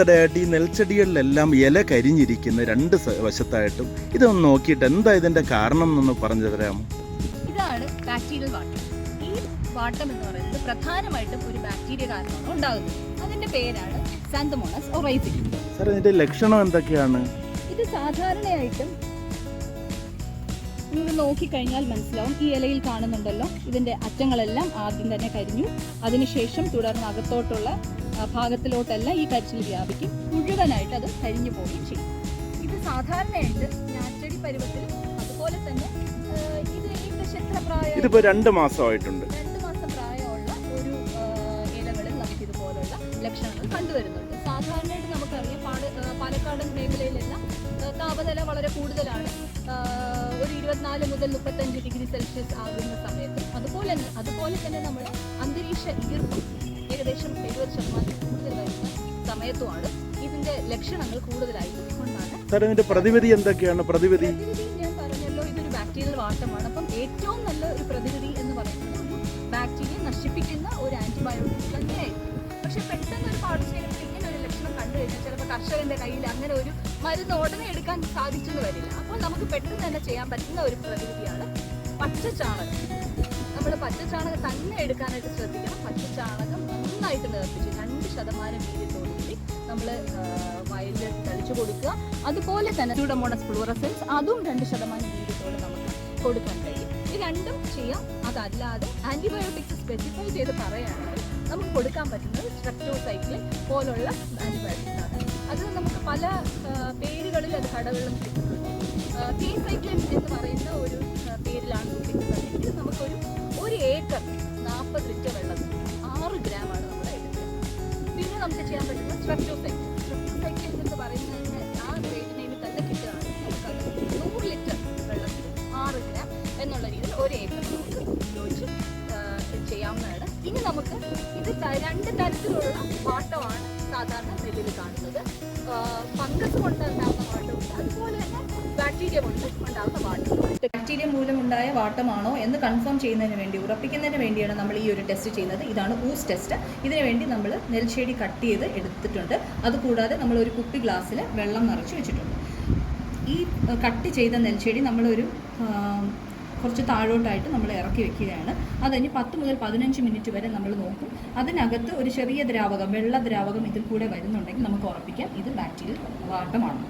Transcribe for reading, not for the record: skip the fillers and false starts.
അടുത്തിടെയായിട്ട് ഈ നെൽച്ചെടികളിലെല്ലാം ഇല കരിഞ്ഞിരിക്കുന്ന രണ്ട് വശത്തായിട്ടും. ഇതൊന്ന് നോക്കിയിട്ട് എന്താ ഇതിൻ്റെ കാരണം എന്നൊന്ന് പറഞ്ഞു തരാമോ? ഇതാണ് ബാക്ടീരിയൽ വാട്ടം. ഈ വാട്ടം എന്ന് പറയുന്നത് പ്രധാനമായിട്ടും ഒരു ബാക്ടീരിയ കാരണമാണ് ഉണ്ടാകുന്നത്. അതിന്റെ പേരാണ് സാന്തോമോണസ് ഒറൈസിറ്റി. സാർ, ഇതിന്റെ ലക്ഷണം എന്തൊക്കെയാണ്? ഇത് സാധാരണയായിട്ടും നിങ്ങൾ നോക്കിക്കഴിഞ്ഞാൽ മനസ്സിലാവും. ഈ ഇലയിൽ കാണുന്നുണ്ടല്ലോ, ഇതിന്റെ അറ്റങ്ങളെല്ലാം ആദ്യം തന്നെ കരിഞ്ഞു. അതിനുശേഷം തുടർന്ന് അകത്തോട്ടുള്ള ഭാഗത്തിലോട്ടെല്ലാം ഈ കരിച്ചിൽ വ്യാപിക്കും. മുഴുവനായിട്ട് അത് കരിഞ്ഞു പോവുകയും ചെയ്യും. ഇത് സാധാരണയായിട്ട് ഞാറ്റടി പരുവത്തിൽ, അതുപോലെ തന്നെ ഇത് ഏകദേശം എത്ര പ്രായം, ഇതിപ്പോ 2 മാസമായിട്ടുണ്ട്. 2 മാസം പ്രായമുള്ള ഒരു ഇലകളിൽ നമുക്ക് ഇതുപോലുള്ള ലക്ഷണങ്ങൾ കണ്ടുവരുന്നുണ്ട്. സാധാരണയായിട്ട് നമുക്കറിയാം, പാലക്കാട് മേഖലയിലെല്ലാം താപനില വളരെ കൂടുതലാണ്. ഒരു 24 മുതൽ 35 ഡിഗ്രി സെൽഷ്യസ് ആകുന്ന സമയത്ത്, അതുപോലെ തന്നെ നമ്മുടെ അന്തരീക്ഷ ഈർപ്പം ഏകദേശം 70% കൂടുതൽ വരുന്ന സമയത്തുമാണ് ഇതിന്റെ ലക്ഷണങ്ങൾ കൂടുതലായിട്ടും കൊണ്ടാണ്. ഇതിന്റെ പ്രതിവിധി എന്തൊക്കെയാണ്? പ്രതിവിധി ഞാൻ പറഞ്ഞല്ലോ, ഇതൊരു ബാക്ടീരിയൽ വാട്ടമാണ്. അപ്പം ഏറ്റവും നല്ല ഒരു പ്രതിവിധി എന്ന് പറയുന്നത് ഒരു ബാക്ടീരിയ നശിപ്പിക്കുന്ന ഒരു ആന്റിബയോട്ടിക് തന്നെയായിരിക്കും. പക്ഷെ പെട്ടെന്ന് ഒരു പാടശേഖരത്തിൽ ഇങ്ങനെ ഒരു ലക്ഷണം കണ്ടു കഴിഞ്ഞാൽ ചിലപ്പോൾ കർഷകന്റെ കയ്യിൽ അങ്ങനെ ഒരു മരുന്ന് ഉടനെ എടുക്കാൻ സാധിച്ചെന്ന് വരില്ല. അപ്പോൾ നമുക്ക് പെട്ടെന്ന് തന്നെ ചെയ്യാൻ പറ്റുന്ന ഒരു പ്രതിവിധിയാണ് പച്ചച്ചാണകം. നമ്മൾ പച്ചച്ചാണകം തന്നെ എടുക്കാനായിട്ട് ശ്രദ്ധിക്കണം. പച്ചച്ചാണകം നന്നായിട്ട് നേർപ്പിച്ച് 2% വീര്യത്തോടുകൂടി നമ്മൾ വയലിൽ തളിച്ചു കൊടുക്കുക. അതുപോലെ തന്നെ സ്യൂഡോമോണസ് ഫ്ലൂറസെൻസ് അതും 2% വീര്യത്തോടെ നമുക്ക് കൊടുക്കാൻ കഴിയും. ഈ രണ്ടും ചെയ്യാം. അതല്ലാതെ ആന്റിബയോട്ടിക്സ് സ്പെസിഫൈ ചെയ്ത് പറയുകയാണെങ്കിൽ നമുക്ക് കൊടുക്കാൻ പറ്റുന്നത് സ്ട്രെപ്റ്റോസൈക്ലിൻ പോലുള്ള ആന്റിബയോട്ടിക്സ് ആണ്. അത് നമുക്ക് പല പേരുകളിൽ അത് കടകളിലും കിട്ടുന്നുണ്ട്. ടീസൈക്ലിൻ എന്ന് പറയുന്ന ഒരു പേരിലാണ് കിട്ടുന്നത്. ഇത് നമുക്കൊരു 1 ഏക്കർ 40 ലിറ്റർ വെള്ളത്തിൽ 6 ഗ്രാമാണ് നമ്മൾ എടുക്കുക. പിന്നെ നമുക്ക് ചെയ്യാൻ പറ്റുന്നത് സ്ട്രെപ്റ്റോസൈക്ലിൻ എന്ന് പറയുന്നതിന് ആ റേറ്റ് നെയിമിൽ തന്നെ കിട്ടുകയാണെങ്കിൽ നമുക്കത് 100 ലിറ്റർ വെള്ളത്തിൽ 6 ഗ്രാം എന്നുള്ള രീതിയിൽ 1 ഏക്കർ നമുക്ക് ഉപയോഗിച്ച് ചെയ്യാവുന്നതാണ്. ഇനി നമുക്ക് ഇത് 2 തരത്തിലുള്ള വാട്ടമാണ് സാധാരണ നെല്ലിൽ കാണുന്നത്. ഫംഗസ് കൊണ്ട് ഉണ്ടാകുന്ന വാട്ടമുണ്ട്, അതുപോലെ തന്നെ ബാക്ടീരിയ കൊണ്ട് ഉണ്ടാകുന്ന വാട്ടമുണ്ട്. ബാക്ടീരിയ മൂലമുണ്ടായ വാട്ടമാണോ എന്ന് കൺഫേം ചെയ്യുന്നതിന് വേണ്ടി, ഉറപ്പിക്കുന്നതിന് വേണ്ടിയാണ് നമ്മൾ ഈ ഒരു ടെസ്റ്റ് ചെയ്യുന്നത്. ഇതാണ് ഊസ് ടെസ്റ്റ്. ഇതിനു വേണ്ടി നമ്മൾ നെൽച്ചെടി കട്ട് ചെയ്ത് എടുത്തിട്ടുണ്ട്. അതുകൂടാതെ നമ്മൾ ഒരു കുപ്പി ഗ്ലാസ്സിൽ വെള്ളം നിറച്ച് വെച്ചിട്ടുണ്ട്. ഈ കട്ട് ചെയ്ത നെൽച്ചെടി നമ്മളൊരു കുറച്ച് താഴോട്ടായിട്ട് നമ്മൾ ഇറക്കി വെക്കുകയാണ്. അതിന് 10 മുതൽ 15 മിനിറ്റ് വരെ നമ്മൾ നോക്കും. അതിനകത്ത് ഒരു ചെറിയ ദ്രാവകം, വെള്ള ദ്രാവകം ഇതിൽ കൂടെ വരുന്നുണ്ടെങ്കിൽ നമുക്ക് ഉറപ്പിക്കാം ഇത് ബാക്ടീരിയൽ വാട്ടമാണ്.